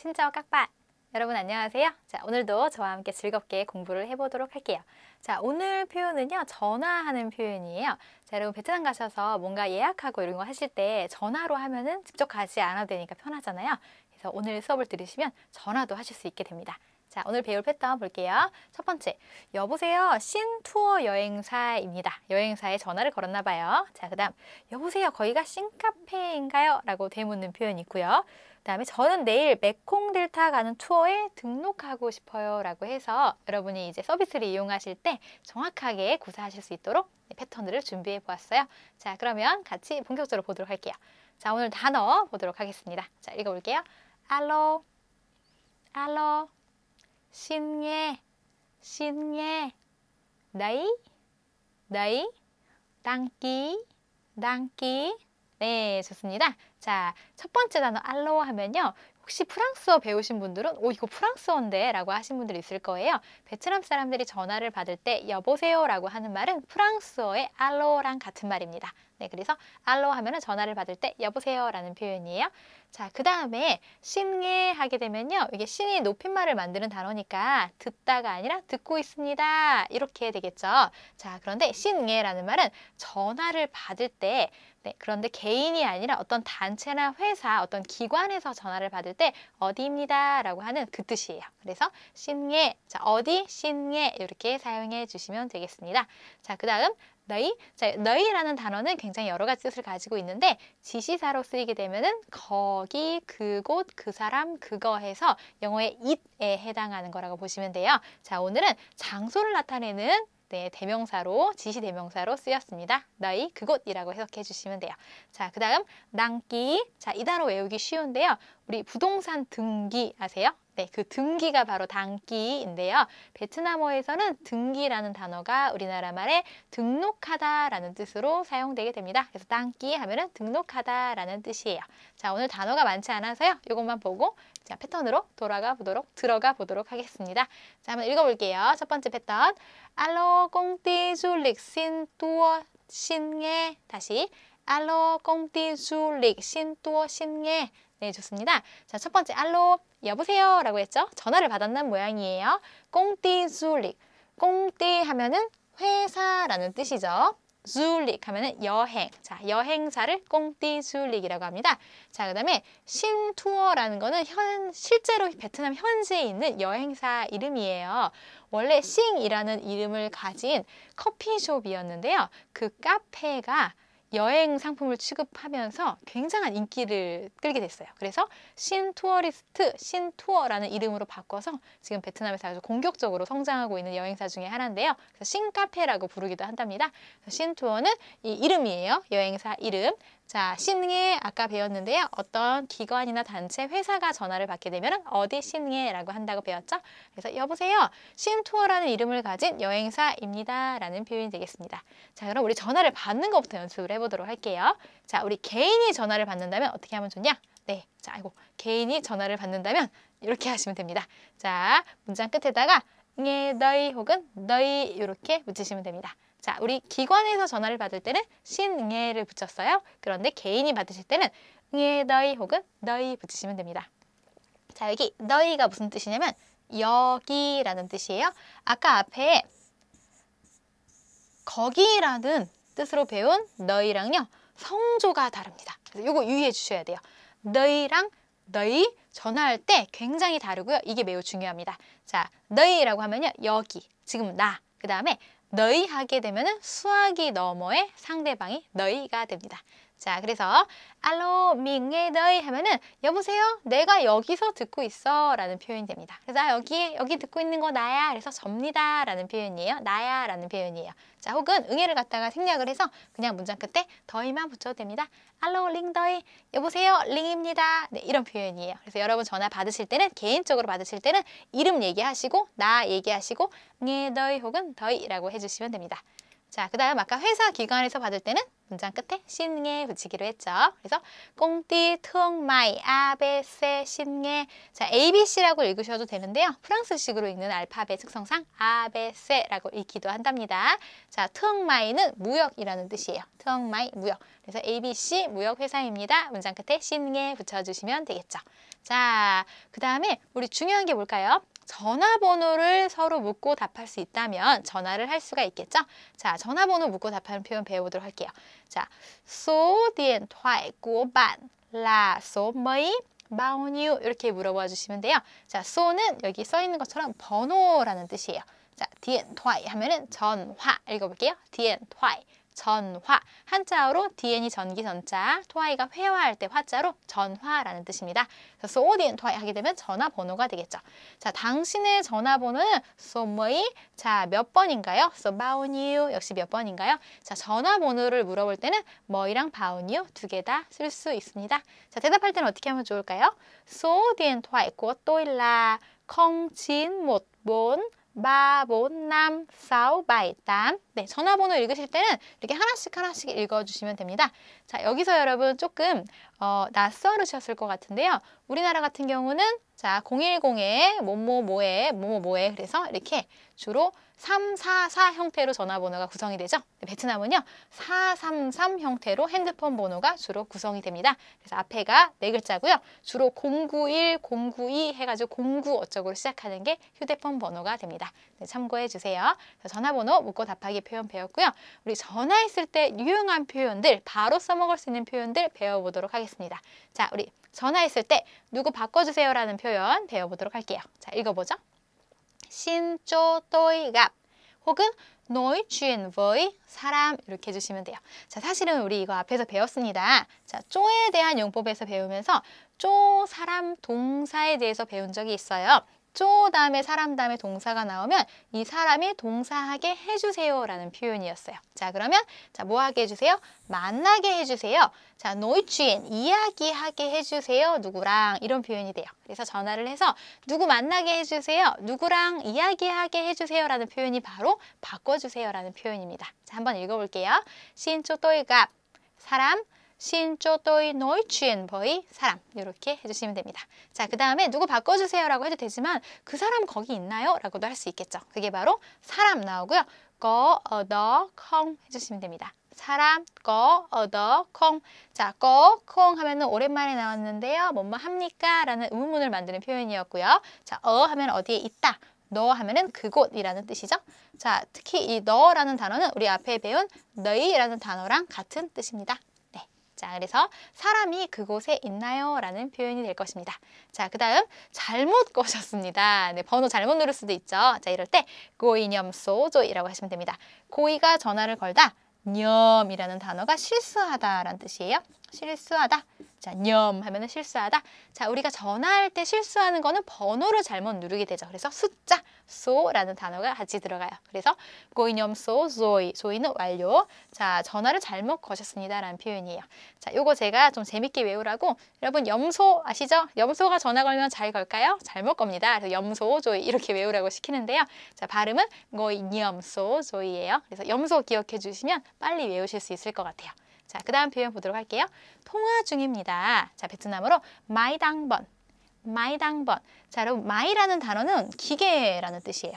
친절 깍밭! 여러분 안녕하세요. 자, 오늘도 저와 함께 즐겁게 공부를 해보도록 할게요. 자, 오늘 표현은요, 전화하는 표현이에요. 자, 여러분 베트남 가셔서 뭔가 예약하고 이런 거 하실 때 전화로 하면은 직접 가지 않아도 되니까 편하잖아요. 그래서 오늘 수업을 들으시면 전화도 하실 수 있게 됩니다. 자, 오늘 배울 패턴 볼게요. 첫 번째, 여보세요. 신투어 여행사입니다. 여행사에 전화를 걸었나 봐요. 자, 그 다음, 여보세요. 거기가 신카페인가요? 라고 되묻는 표현이 있고요. 그 다음에 저는 내일 메콩델타 가는 투어에 등록하고 싶어요. 라고 해서 여러분이 이제 서비스를 이용하실 때 정확하게 구사하실 수 있도록 패턴들을 준비해 보았어요. 자, 그러면 같이 본격적으로 보도록 할게요. 자, 오늘 단어 보도록 하겠습니다. 자, 읽어볼게요. 알로, 알로. 신예, 신예, 나이, 나이, 땅기, 땅기. 네, 좋습니다. 자, 첫 번째 단어 알로 하면요. 혹시 프랑스어 배우신 분들은 이거 프랑스어인데 라고 하신 분들이 있을 거예요. 베트남 사람들이 전화를 받을 때 여보세요 라고 하는 말은 프랑스어의 알로랑 같은 말입니다. 네, 그래서 알로 하면은 전화를 받을 때 여보세요 라는 표현이에요. 자, 그 다음에 신예 하게 되면요. 이게 신이 높임말을 만드는 단어니까 듣다가 아니라 듣고 있습니다. 이렇게 되겠죠. 자, 그런데 신예라는 말은 전화를 받을 때 그런데 개인이 아니라 어떤 단체나 회사, 어떤 기관에서 전화를 받을 때 어디입니다 라고 하는 그 뜻이에요. 그래서 신예, 자, 어디, 신예 이렇게 사용해 주시면 되겠습니다. 자, 그 다음 너희, 자, 너희라는 단어는 굉장히 여러 가지 뜻을 가지고 있는데 지시사로 쓰이게 되면은 거기, 그곳, 그 사람, 그거 해서 영어의 it에 해당하는 거라고 보시면 돼요. 자, 오늘은 장소를 나타내는 대명사로, 지시대명사로 쓰였습니다. 너희, 그곳이라고 해석해 주시면 돼요. 자, 그 다음 낭기. 자, 이 단어 외우기 쉬운데요. 우리 부동산 등기 아세요? 네, 그 등기가 바로 당기인데요. 베트남어에서는 등기라는 단어가 우리나라 말에 등록하다라는 뜻으로 사용되게 됩니다. 그래서 당기 하면은 등록하다라는 뜻이에요. 자, 오늘 단어가 많지 않아서요. 이것만 보고 자, 패턴으로 들어가 보도록 하겠습니다. 자, 한번 읽어볼게요. 첫 번째 패턴. 알로 공띠 줄릭 신뚜어 신예. 다시. 알로 공띠 줄릭 신뚜어 신예. 네, 좋습니다. 자, 첫 번째 알로 여보세요 라고 했죠. 전화를 받았는 모양이에요. 꽁띠 줄릭. 꽁띠 하면은 회사라는 뜻이죠. 줄릭 하면은 여행. 자, 여행사를 꽁띠 줄릭이라고 합니다. 자, 그 다음에 신투어라는 거는 실제로 베트남 현지에 있는 여행사 이름이에요. 원래 싱이라는 이름을 가진 커피숍이었는데요. 그 카페가 여행 상품을 취급하면서 굉장한 인기를 끌게 됐어요. 그래서 신투어리스트, 신투어라는 이름으로 바꿔서 지금 베트남에서 아주 공격적으로 성장하고 있는 여행사 중에 하나인데요. 그래서 신카페라고 부르기도 한답니다. 신투어는 이 이름이에요. 여행사 이름. 자, 신예 아까 배웠는데요. 어떤 기관이나 단체, 회사가 전화를 받게 되면 어디 신예라고 한다고 배웠죠? 그래서 여보세요. 신투어라는 이름을 가진 여행사입니다. 라는 표현이 되겠습니다. 자, 그럼 우리 전화를 받는 것부터 연습을 해보도록 할게요. 자, 우리 개인이 전화를 받는다면 어떻게 하면 좋냐? 네, 자, 개인이 전화를 받는다면 이렇게 하시면 됩니다. 자, 문장 끝에다가 예, 너희 혹은 너희 이렇게 붙이시면 됩니다. 자, 우리 기관에서 전화를 받을 때는 신예를 붙였어요. 그런데 개인이 받으실 때는 예, 너희 혹은 너희 붙이시면 됩니다. 자, 여기 너희가 무슨 뜻이냐면 여기라는 뜻이에요. 아까 앞에 거기라는 뜻으로 배운 너희랑요. 성조가 다릅니다. 그래서 이거 유의해 주셔야 돼요. 너희랑 너희 전화할 때 굉장히 다르고요. 이게 매우 중요합니다. 자, 너희라고 하면요. 여기, 지금 나, 그 다음에 너희 하게 되면은 수화기 너머의 상대방이 너희가 됩니다. 자, 그래서 알로 밍에 너희 하면은 여보세요? 내가 여기서 듣고 있어 라는 표현이 됩니다. 그래서 여기 듣고 있는 거 나야. 그래서 접니다 라는 표현이에요. 나야 라는 표현이에요. 자, 혹은 응애를 갖다가 생략을 해서 그냥 문장 끝에 더이만 붙여도 됩니다. 알로 링 더이 여보세요? 링입니다. 네, 이런 표현이에요. 그래서 여러분 전화 받으실 때는 개인적으로 받으실 때는 이름 얘기하시고 나 얘기하시고 네, 너희 혹은 더이라고 해주시면 됩니다. 자, 그 다음 아까 회사 기관에서 받을 때는 문장 끝에 신게 붙이기로 했죠. 그래서 꽁띠 thương mày ABC 신게. 자, ABC라고 읽으셔도 되는데요. 프랑스식으로 읽는 알파벳 특성상 ABC라고 읽기도 한답니다. 자, thương mày 는 무역이라는 뜻이에요. thương mày 무역. 그래서 ABC 무역회사입니다. 문장 끝에 신게 붙여주시면 되겠죠. 자, 그 다음에 우리 중요한 게 뭘까요? 전화번호를 서로 묻고 답할 수 있다면 전화를 할 수가 있겠죠? 자, 전화번호 묻고 답하는 표현 배워보도록 할게요. 자, số điện thoại của bạn là số mấy? bao nhiêu? 이렇게 물어봐 주시면 돼요. 자, 소는 여기 써 있는 것처럼 번호라는 뜻이에요. 자, điện thoại 하면은 전화. 읽어볼게요. điện thoại. 전화. 한자어로 DN이 전기 전자, 토아이가 회화할 때 화자로 전화라는 뜻입니다. 그래서 số điện thoại 하게 되면 전화번호가 되겠죠. 자, 당신의 전화번호는 số mấy? 자, 몇 번인가요? số bao nhiêu? 역시 몇 번인가요? 자, 전화번호를 물어볼 때는 뭐이랑 bao nhiêu 두 개 다 쓸 수 있습니다. 자, 대답할 때는 어떻게 하면 좋을까요? số điện thoại của tôi là 0914 3, 4, 5, 6, 7, 8. 네, 전화번호 읽으실 때는 이렇게 하나씩 읽어주시면 됩니다. 자, 여기서 여러분 조금 낯설으셨을 것 같은데요. 우리나라 같은 경우는 자, 010에 뭐뭐뭐에 그래서 이렇게 주로 344 형태로 전화번호가 구성이 되죠. 베트남은요 433 형태로 핸드폰 번호가 주로 구성이 됩니다. 그래서 앞에가 네 글자고요. 주로 091, 092 해가지고 09 어쩌고로 시작하는 게 휴대폰 번호가 됩니다. 네, 참고해 주세요. 전화번호 묻고 답하기 표현 배웠고요. 우리 전화했을 때 유용한 표현들, 바로 써먹을 수 있는 표현들 배워보도록 하겠습니다. 자, 우리 전화했을 때 누구 바꿔주세요라는 표현 배워보도록 할게요. 자, 읽어보죠. Xin cho tôi gặp 혹은 nói chuyện với 사람 이렇게 해주시면 돼요. 자, 사실은 우리 이거 앞에서 배웠습니다. 자, 쪼에 대한 용법에서 배우면서 쪼 사람 동사에 대해서 배운 적이 있어요. 쪼 다음에 사람 다음에 동사가 나오면 이 사람이 동사하게 해주세요 라는 표현이었어요. 자, 그러면 자, 뭐 하게 해주세요? 만나게 해주세요. 자, nói chuyện 이야기하게 해주세요. 누구랑 이런 표현이 돼요. 그래서 전화를 해서 누구 만나게 해주세요. 누구랑 이야기하게 해주세요 라는 표현이 바로 바꿔주세요 라는 표현입니다. 자, 한번 읽어볼게요. Xin cho tôi gặp 사람 Xin cho tôi nói chuyện với 사람 이렇게 해주시면 됩니다. 자, 그 다음에 누구 바꿔주세요 라고 해도 되지만 그 사람 거기 있나요? 라고도 할 수 있겠죠. 그게 바로 사람 나오고요. có ở đó không 해주시면 됩니다. 사람 có ở đó không. 자, có không 하면은 오랜만에 나왔는데요. 뭐뭐 합니까? 라는 의문문을 만드는 표현이었고요. 자, 하면 어디에 있다. 너 하면은 그곳이라는 뜻이죠. 자, 특히 이 너라는 단어는 우리 앞에 배운 너희라는 단어랑 같은 뜻입니다. 자, 그래서 사람이 그곳에 있나요? 라는 표현이 될 것입니다. 자, 그 다음 잘못 거셨습니다. 네, 번호 잘못 누를 수도 있죠. 자, 이럴 때 고이념소조이라고 하시면 됩니다. 고이가 전화를 걸다 념이라는 단어가 실수하다라는 뜻이에요. 실수하다. 자, 념 하면은 실수하다. 자, 우리가 전화할 때 실수하는 거는 번호를 잘못 누르게 되죠. 그래서 숫자, 소라는 단어가 같이 들어가요. 그래서 고이념소, 조이. 조이는 완료. 자, 전화를 잘못 거셨습니다. 라는 표현이에요. 자, 요거 제가 좀 재밌게 외우라고 여러분 염소 아시죠? 염소가 전화 걸면 잘 걸까요? 잘못 겁니다. 그래서 염소, 조이 이렇게 외우라고 시키는데요. 자, 발음은 고이념소, 조이예요. 그래서 염소 기억해 주시면 빨리 외우실 수 있을 것 같아요. 자, 그 다음 표현 보도록 할게요. 통화 중입니다. 자, 베트남어로 마이 당번. 마이 당번. 자, 여러분 마이라는 단어는 기계라는 뜻이에요.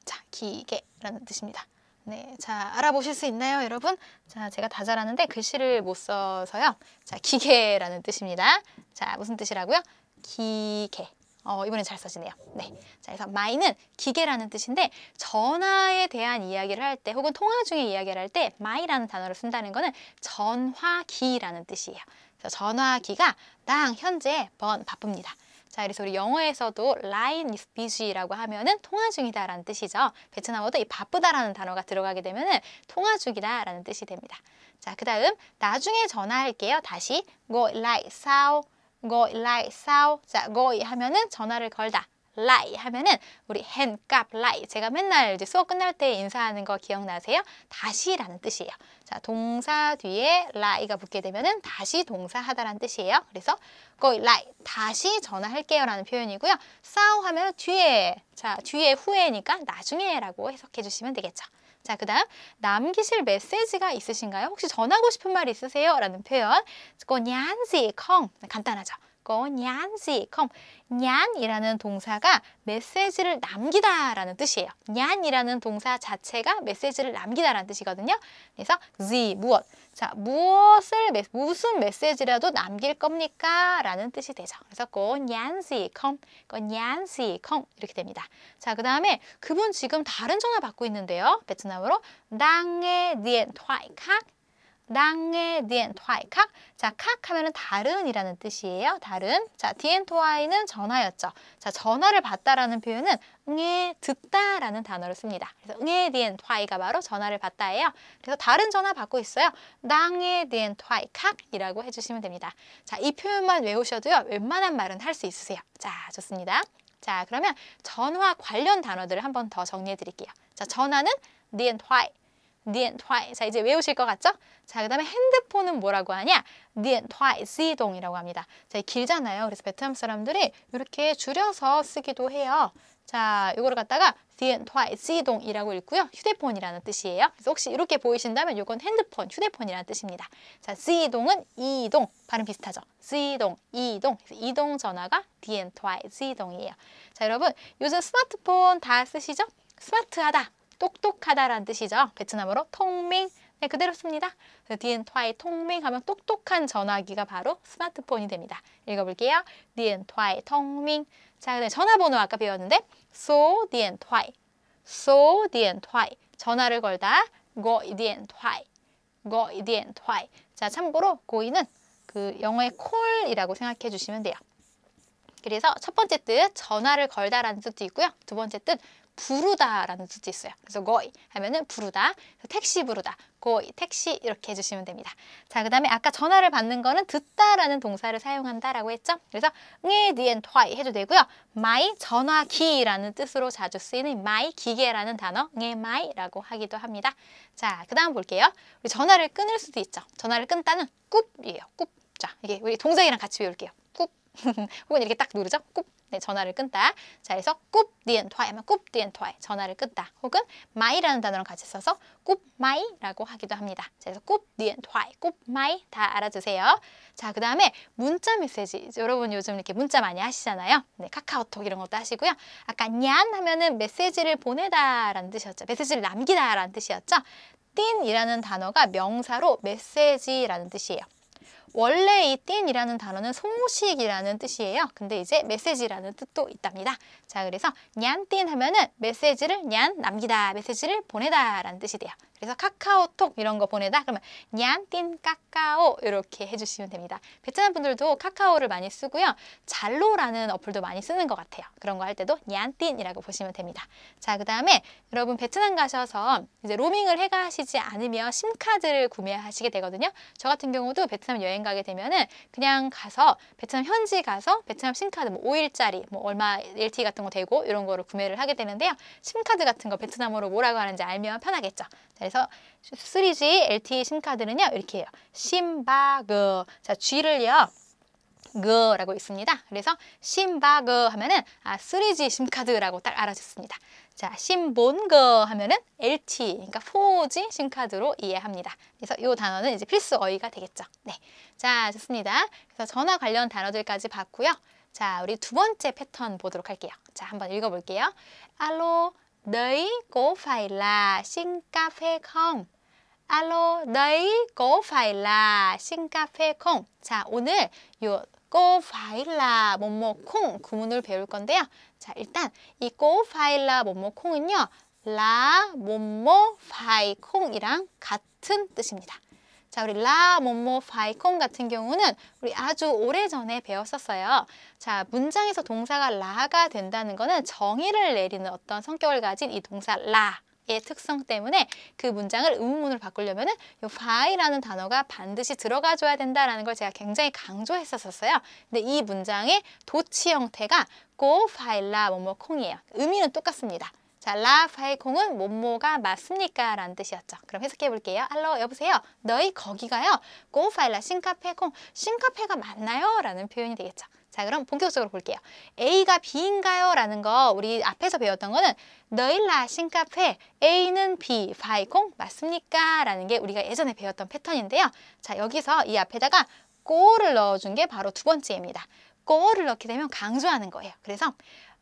자, 기계라는 뜻입니다. 네, 자, 알아보실 수 있나요, 여러분? 자, 제가 다 잘하는데 글씨를 못 써서요. 자, 기계라는 뜻입니다. 자, 무슨 뜻이라고요? 기계. 이번엔 잘 써지네요. 네. 자, 그래서 마이는 기계라는 뜻인데 전화에 대한 이야기를 할 때 혹은 통화 중에 이야기를 할 때 마이라는 단어를 쓴다는 거는 전화기라는 뜻이에요. 그래서 전화기가 당 현재 바쁩니다. 자, 그래서 우리 영어에서도 line is busy라고 하면은 통화 중이다라는 뜻이죠. 베트남어도 이 바쁘다라는 단어가 들어가게 되면은 통화 중이다라는 뜻이 됩니다. 자, 그 다음 나중에 전화할게요. 다시 gọi lại sau. gọi lại sau. 자, gọi 하면은 전화를 걸다. lại 하면은 우리 hẹn gặp lại. 제가 맨날 이제 수업 끝날 때 인사하는 거 기억나세요? 다시라는 뜻이에요. 자, 동사 뒤에 like가 붙게 되면은 다시 동사하다라는 뜻이에요. 그래서 gọi lại 다시 전화할게요라는 표현이고요. sau 하면 뒤에. 자, 뒤에 후에니까 나중에라고 해석해 주시면 되겠죠. 자, 그 다음 남기실 메시지가 있으신가요? 혹시 전하고 싶은 말 있으세요? 라는 표현. Cô nhắn gì không? 간단하죠. Cô nhắn gì không? 냔이라는 동사가 메시지를 남기다 라는 뜻이에요. 냔이라는 동사 자체가 메시지를 남기다 라는 뜻이거든요. 그래서 gì, 무엇. 자, 무슨 메시지라도 남길 겁니까? 라는 뜻이 되죠. 그래서 cô nhắn gì không? cô nhắn gì không? 이렇게 됩니다. 자, 그 다음에 그분 지금 다른 전화 받고 있는데요. 베트남어로 đang nghe điện thoại khác. đang nghe điện thoại khác. 자, khác 하면은 다른이라는 뜻이에요. 다른. 자, điện thoại 는 전화였죠. 자, 전화를 받다라는 표현은 nghe 듣다라는 단어를 씁니다. 그래서 nghe điện thoại 가 바로 전화를 받다예요. 그래서 다른 전화 받고 있어요. đang nghe điện thoại khác 이라고 해주시면 됩니다. 자, 이 표현만 외우셔도요. 웬만한 말은 할 수 있으세요. 자, 좋습니다. 자, 그러면 전화 관련 단어들을 한 번 더 정리해 드릴게요. 자, 전화는 điện thoại. điện thoại. 자, 이제 외우실 것 같죠? 자, 그 다음에 핸드폰은 뭐라고 하냐? điện thoại di động 이라고 합니다. 자, 길잖아요. 그래서 베트남 사람들이 이렇게 줄여서 쓰기도 해요. 자, 이거를 갖다가 điện thoại di động 이라고 읽고요. 휴대폰이라는 뜻이에요. 그래서 혹시 이렇게 보이신다면 이건 핸드폰, 휴대폰이라는 뜻입니다. 자, di động 은 이동. 발음 비슷하죠? di động, 이동. 이동 전화가 điện thoại di động 이에요. 자, 여러분, 요즘 스마트폰 다 쓰시죠? 스마트하다. 똑똑하다라는 뜻이죠. 베트남어로 통밍. 네, 그대로 씁니다. điện thoại 통밍 하면 똑똑한 전화기가 바로 스마트폰이 됩니다. 읽어볼게요. điện thoại 통밍. 자, 그다음에 전화번호 아까 배웠는데 số điện thoại. số điện thoại. 전화를 걸다. gọi điện thoại. gọi điện thoại. 자, 참고로 고이는 그 영어의 call이라고 생각해 주시면 돼요. 그래서 첫 번째 뜻 전화를 걸다라는 뜻도 있고요. 두 번째 뜻 부르다라는 뜻도 있어요. 그래서 gọi 하면은 부르다, 택시 부르다, gọi 택시 이렇게 해주시면 됩니다. 자, 그 다음에 아까 전화를 받는 거는 듣다라는 동사를 사용한다라고 했죠. 그래서 nghe điện thoại 해도 되고요. máy 전화기라는 뜻으로 자주 쓰이는 máy 기계라는 단어 nghe máy 라고 하기도 합니다. 자, 그 다음 볼게요. 우리 전화를 끊을 수도 있죠. 전화를 끊다는 꿉이에요. 꿉. 자, 이게 우리 동작이랑 같이 배울게요. 꿉. 혹은 이렇게 딱 누르죠. 꿉. 네, 전화를 끊다. 자, 그래서 꿉 điện thoại 하면 꿉 điện thoại 전화를 끊다. 혹은 máy 라는 단어랑 같이 써서 꿉 máy 라고 하기도 합니다. 자, 그래서 꿉 điện thoại, 꿉 máy 다 알아두세요. 자, 그 다음에 문자 메시지. 여러분 요즘 이렇게 문자 많이 하시잖아요. 네, 카카오톡 이런 것도 하시고요. 아까 냔 하면은 메시지를 보내다라는 뜻이었죠. 메시지를 남기다라는 뜻이었죠. 틴이라는 단어가 명사로 메시지라는 뜻이에요. 원래 이 띵이라는 단어는 소식이라는 뜻이에요. 근데 이제 메시지라는 뜻도 있답니다. 자, 그래서 냔띵 하면은 메시지를 냔 남기다, 메시지를 보내다 라는 뜻이 돼요. 그래서 카카오톡 이런 거 보내다 그러면 냔띵 카카오 이렇게 해주시면 됩니다. 베트남 분들도 카카오를 많이 쓰고요. 잘로라는 어플도 많이 쓰는 것 같아요. 그런 거 할 때도 냔띵이라고 보시면 됩니다. 자, 그 다음에 여러분 베트남 가셔서 이제 로밍을 해가시지 않으면 심카드를 구매하시게 되거든요. 저 같은 경우도 베트남 여행 가게 되면은 그냥 가서 베트남 현지 가서 베트남 심카드 뭐 5일짜리 뭐 얼마 LTE 같은 거 되고 이런 거를 구매를 하게 되는데요. 심카드 같은 거 베트남어로 뭐라고 하는지 알면 편하겠죠. 그래서 3G LTE 심카드는요 이렇게 해요. 심바그. 자, G를요 그라고 있습니다. 그래서 심바그 하면은 3G 심카드라고 딱 알아듣습니다. 자, 심본그 하면은 LTE, 그러니까 4G 심카드로 이해합니다. 그래서 이 단어는 이제 필수 어휘가 되겠죠. 네, 자, 좋습니다. 그래서 전화 관련 단어들까지 봤고요. 자, 우리 두 번째 패턴 보도록 할게요. 자, 한번 읽어볼게요. Alo, đấy có phải là xin cà phê không? Alo, đấy có phải là xin cà phê không? 자, 오늘 요 có phải là 뭐뭐 콩 구문을 배울 건데요. 자, 일단 이 có phải là 뭐뭐 콩은요. là 뭐뭐 phải 콩이랑 같은 뜻입니다. 자, 우리 라 뭐뭐 phải 콩 같은 경우는 우리 아주 오래전에 배웠었어요. 자, 문장에서 동사가 라가 된다는 거는 정의를 내리는 어떤 성격을 가진 이 동사 라의 특성 때문에 그 문장을 의문문으로 바꾸려면은 이 fa이라는 단어가 반드시 들어가줘야 된다라는 걸 제가 굉장히 강조했었어요. 근데 이 문장의 도치 형태가 có phải là 뭐뭐 콩이에요. 의미는 똑같습니다. 자, 라 파이 콩은 뭐뭐가 맞습니까? 라는 뜻이었죠. 그럼 해석해 볼게요. 알로, 여보세요. 너희 거기가요. có phải là xin cà phê không? 신카페가 맞나요? 라는 표현이 되겠죠. 자, 그럼 본격적으로 볼게요. A가 B인가요? 라는 거 우리 앞에서 배웠던 거는 너일라 신카페 A는 B, 파이콩 맞습니까? 라는 게 우리가 예전에 배웠던 패턴인데요. 자, 여기서 이 앞에다가 꼬를 넣어준 게 바로 두 번째입니다. 꼬를 넣게 되면 강조하는 거예요. 그래서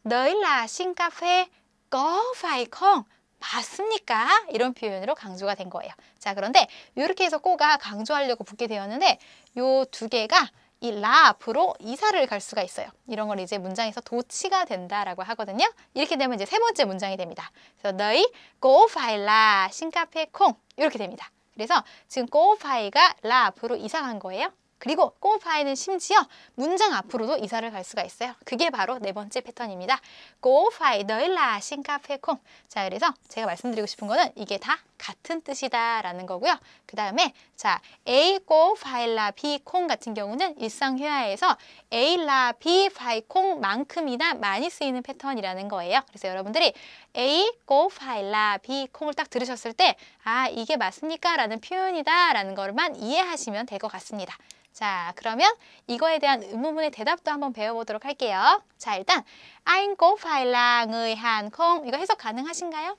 너일라 신카페 꼬 파이콩 맞습니까? 이런 표현으로 강조가 된 거예요. 자, 그런데 이렇게 해서 꼬가 강조하려고 붙게 되었는데 요 두 개가 이 라 앞으로 이사를 갈 수가 있어요. 이런 걸 이제 문장에서 도치가 된다라고 하거든요. 이렇게 되면 이제 세 번째 문장이 됩니다. 그래서 너희 꼬파일라 신카페 콩 이렇게 됩니다. 그래서 지금 꼬파이가 라 앞으로 이사 간 거예요. 그리고 꼬파이는 심지어 문장 앞으로도 이사를 갈 수가 있어요. 그게 바로 네 번째 패턴입니다. 꼬파이 너일라 신카페콩. 자, 그래서 제가 말씀드리고 싶은 거는 이게 다 같은 뜻이다라는 거고요. 그 다음에 자 A 꼬파일라 B 콩 같은 경우는 일상회화에서 A라 B 파이 콩만큼이나 많이 쓰이는 패턴이라는 거예요. 그래서 여러분들이 A 꼬파일라 B 콩을 딱 들으셨을 때 아, 이게 맞습니까? 라는 표현이다 라는 것만 이해하시면 될 것 같습니다. 자, 그러면 이거에 대한 의문문의 대답도 한번 배워보도록 할게요. 자, 일단 Anh có phải là người Hàn không? 이거 해석 가능하신가요?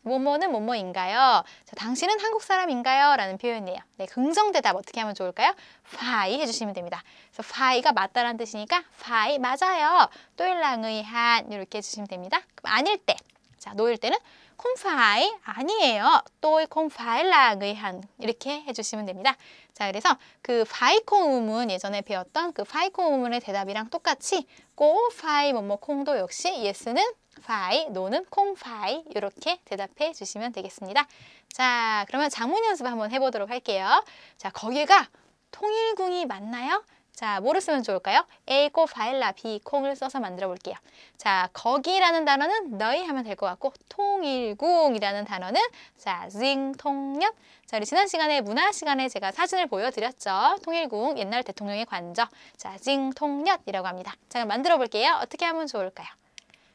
뭐뭐는 뭐뭐인가요? 자, 당신은 한국 사람인가요? 라는 표현이에요. 네, 긍정 대답 어떻게 하면 좋을까요? phải 해주시면 됩니다. 그래서 fai가 맞다라는 뜻이니까 phải 맞아요. tôi là người Hàn 이렇게 해주시면 됩니다. 그럼 아닐 때, 자, 노일 때는 không phải 아니에요. tôi không phải là người Hàn 이렇게 해주시면 됩니다. 자, 그래서 그 파이콩 의문 예전에 배웠던 그 파이콩 의문의 대답이랑 똑같이 꼬 파이 뭐뭐 콩도 역시 yes는 파이, 노는 콩 파이 이렇게 대답해 주시면 되겠습니다. 자, 그러면 작문 연습 한번 해보도록 할게요. 자, 거기가 통일궁이 맞나요? 자, 뭐를 쓰면 좋을까요? A 꼬 파일라 B 콩을 써서 만들어 볼게요. 자, 거기라는 단어는 너희 하면 될 것 같고 통일궁이라는 단어는 자, 징통년. 자, 우리 지난 시간에 문화 시간에 제가 사진을 보여드렸죠. 통일궁 옛날 대통령의 관저. 자, 징통년이라고 합니다. 자, 그럼 만들어 볼게요. 어떻게 하면 좋을까요?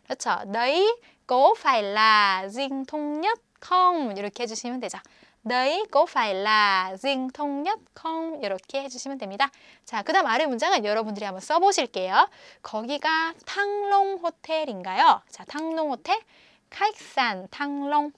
그렇죠. 너희 có phải là dinh thống nhất không? 이렇게 해주시면 되죠. 너희 có phải là dinh thống nhất không? 이렇게 해주시면 됩니다. 자, 그 다음 아래 문장은 여러분들이 한번 써보실게요. 거기가 탕롱 호텔인가요? 자, 탕롱 호텔, khách sạn 탕롱,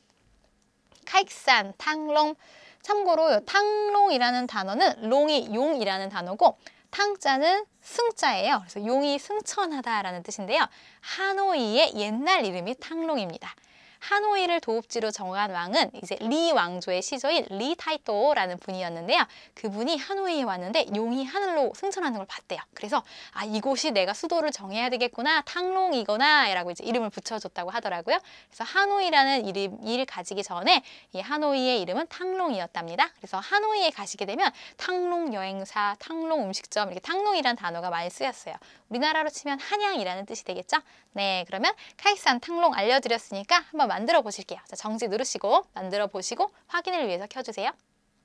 khách sạn 탕롱. 참고로 탕롱이라는 단어는 롱이 용이라는 단어고 탕자는 승자예요. 그래서 용이 승천하다라는 뜻인데요. 하노이의 옛날 이름이 탕롱입니다. 하노이를 도읍지로 정한 왕은 이제 리 왕조의 시조인 리 타이토라는 분이었는데요. 그분이 하노이에 왔는데 용이 하늘로 승천하는 걸 봤대요. 그래서 아, 이곳이 내가 수도를 정해야 되겠구나, 탕롱이거나 라고 이제 이름을 붙여줬다고 하더라고요. 그래서 하노이라는 이름을 가지기 전에 이 하노이의 이름은 탕롱이었답니다. 그래서 하노이에 가시게 되면 탕롱 여행사, 탕롱 음식점 이렇게 탕롱이라는 단어가 많이 쓰였어요. 우리나라로 치면 한양이라는 뜻이 되겠죠? 네, 그러면 khách sạn 탕롱 알려드렸으니까 한번 만들어 보실게요. 자, 정지 누르시고 만들어 보시고 확인을 위해서 켜주세요.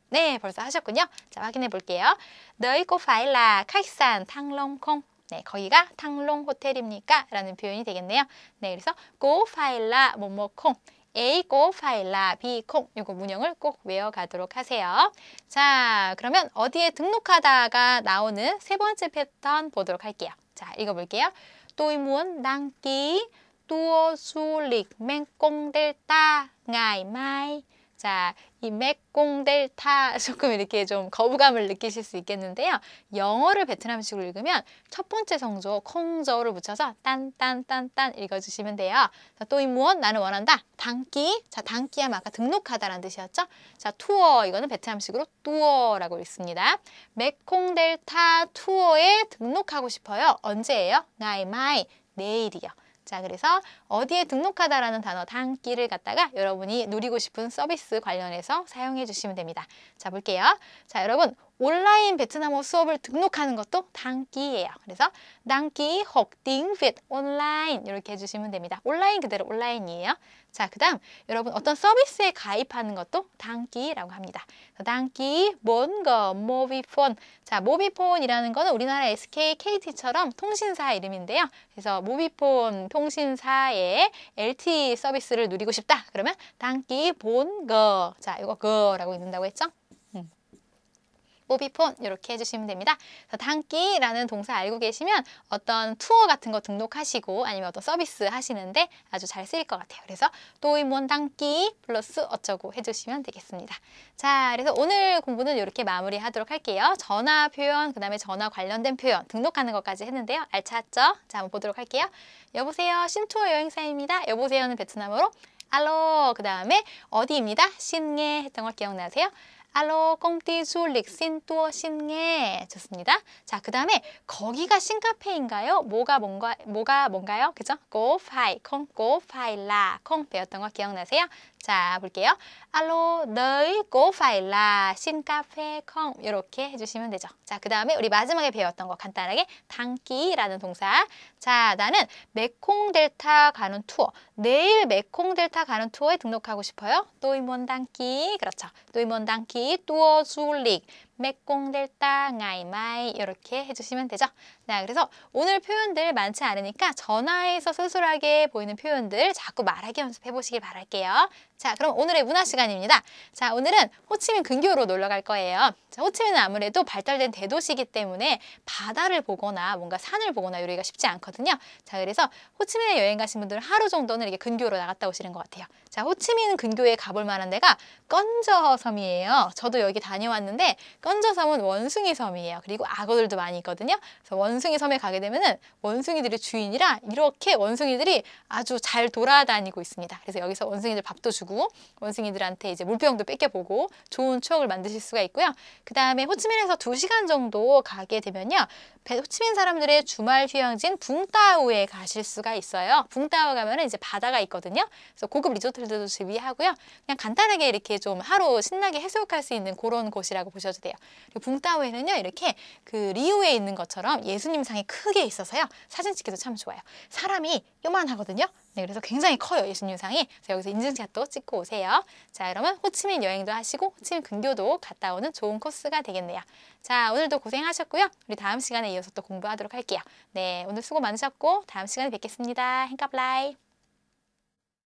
네, 벌써 하셨군요. 자, 확인해 볼게요. 너희 có phải là khách sạn 탕롱 không? 네, 거기가 탕롱 호텔입니까? 라는 표현이 되겠네요. 네, 그래서 có phải là 뭐뭐 không? A có phải là B không? 이거 문형을 꼭 외워가도록 하세요. 자, 그러면 어디에 등록하다가 나오는 세 번째 패턴 보도록 할게요. 자, 읽어볼게요. Tôi muốn đăng ký tour du lịch Mekong Delta ngày mai. 자, 이 메콩 델타 조금 이렇게 좀 거부감을 느끼실 수 있겠는데요. 영어를 베트남식으로 읽으면 첫 번째 성조 콩저를 붙여서 딴딴딴딴 읽어주시면 돼요. 자, 또이 무엇? 나는 원한다. 단기. 자, 단기 하면 아까 등록하다라는 뜻이었죠. 자, 투어 이거는 베트남식으로 뚜어라고 읽습니다. 메콩 델타 투어에 등록하고 싶어요. 언제예요? 나이 마이 내일이요. 자, 그래서 어디에 등록하다라는 단어 단기를 갖다가 여러분이 누리고 싶은 서비스 관련해서 사용해 주시면 됩니다. 자, 볼게요. 자, 여러분 온라인 베트남어 수업을 등록하는 것도 단기예요. 그래서 단기 học tiếng Việt 온라인 이렇게 해주시면 됩니다. 온라인 그대로 온라인이에요. 자, 그 다음 여러분 어떤 서비스에 가입하는 것도 단기라고 합니다. 단기 뭔가 모비폰. 자, 모비폰이라는 거는 우리나라 SK, KT처럼 통신사 이름인데요. 그래서 모비폰 통신사의 LTE 서비스를 누리고 싶다. 그러면 단기 본거. 자, 이거 거라고 읽는다고 했죠? 모비폰 이렇게 해주시면 됩니다. 그래서 단기라는 동사 알고 계시면 어떤 투어 같은 거 등록하시고 아니면 어떤 서비스 하시는데 아주 잘 쓰일 것 같아요. 그래서 또이몬 단기 플러스 어쩌고 해주시면 되겠습니다. 자, 그래서 오늘 공부는 이렇게 마무리하도록 할게요. 전화 표현, 그 다음에 전화 관련된 표현 등록하는 것까지 했는데요. 알찼죠? 자, 한번 보도록 할게요. 여보세요, 신투어 여행사입니다. 여보세요는 베트남어로 알로, 그 다음에 어디입니다. 신게 했던 걸 기억나세요? 알로 꽁띠 수릭 신뚜어 신게. 좋습니다. 자, 그 다음에 거기가 신카페인가요? 뭐가 뭔가요? 그죠? 고파이 콩 고파이 라콩 배웠던 거 기억나세요? 자, 볼게요. 알로 너희 고파이 라 신카페 콩 이렇게 해주시면 되죠. 자, 그 다음에 우리 마지막에 배웠던 거 간단하게 단기라는 동사. 자, 나는 메콩델타 가는 투어. 내일 메콩델타 가는 투어에 등록하고 싶어요. 또이몬 단기. 그렇죠. 또이몬 단기 투어 줄릭 메콩델타 nga이마이 이렇게 해주시면 되죠. 자, 그래서 오늘 표현들 많지 않으니까 전화에서 소소하게 보이는 표현들 자꾸 말하기 연습해 보시길 바랄게요. 자, 그럼 오늘의 문화 시간입니다. 자, 오늘은 호치민 근교로 놀러 갈 거예요. 자, 호치민은 아무래도 발달된 대도시이기 때문에 바다를 보거나 뭔가 산을 보거나 이러기가 쉽지 않거든요. 자, 그래서 호치민에 여행 가신 분들은 하루 정도는 이렇게 근교로 나갔다 오시는 것 같아요. 자, 호치민 근교에 가볼 만한 데가 건저 섬이에요. 저도 여기 다녀왔는데 건저 섬은 원숭이 섬이에요. 그리고 악어들도 많이 있거든요. 그래서 원숭이 섬에 가게 되면은 원숭이들이 주인이라 이렇게 원숭이들이 아주 잘 돌아다니고 있습니다. 그래서 여기서 원숭이들 밥도 주고 원숭이들한테 이제 물병도 뺏겨보고 좋은 추억을 만드실 수가 있고요. 그 다음에 호치민에서 2시간 정도 가게 되면요. 호치민 사람들의 주말 휴양지인 붕따오에 가실 수가 있어요. 붕따오 가면은 이제 바다가 있거든요. 그래서 고급 리조트들도 즐비하고요. 그냥 간단하게 이렇게 좀 하루 신나게 해수욕할 수 있는 그런 곳이라고 보셔도 돼요. 그리고 붕따오에는요, 이렇게 그 리우에 있는 것처럼 예수님 상이 크게 있어서요. 사진 찍기도 참 좋아요. 사람이 요만하거든요. 네, 그래서 굉장히 커요, 예수님 상이. 그래서 여기서 인증샷도 찍고 오세요. 자, 그러면 호치민 여행도 하시고 호치민 근교도 갔다 오는 좋은 코스가 되겠네요. 자, 오늘도 고생하셨고요. 우리 다음 시간에 이어서 또 공부하도록 할게요. 네, 오늘 수고 많으셨고 다음 시간에 뵙겠습니다. 행까블라이.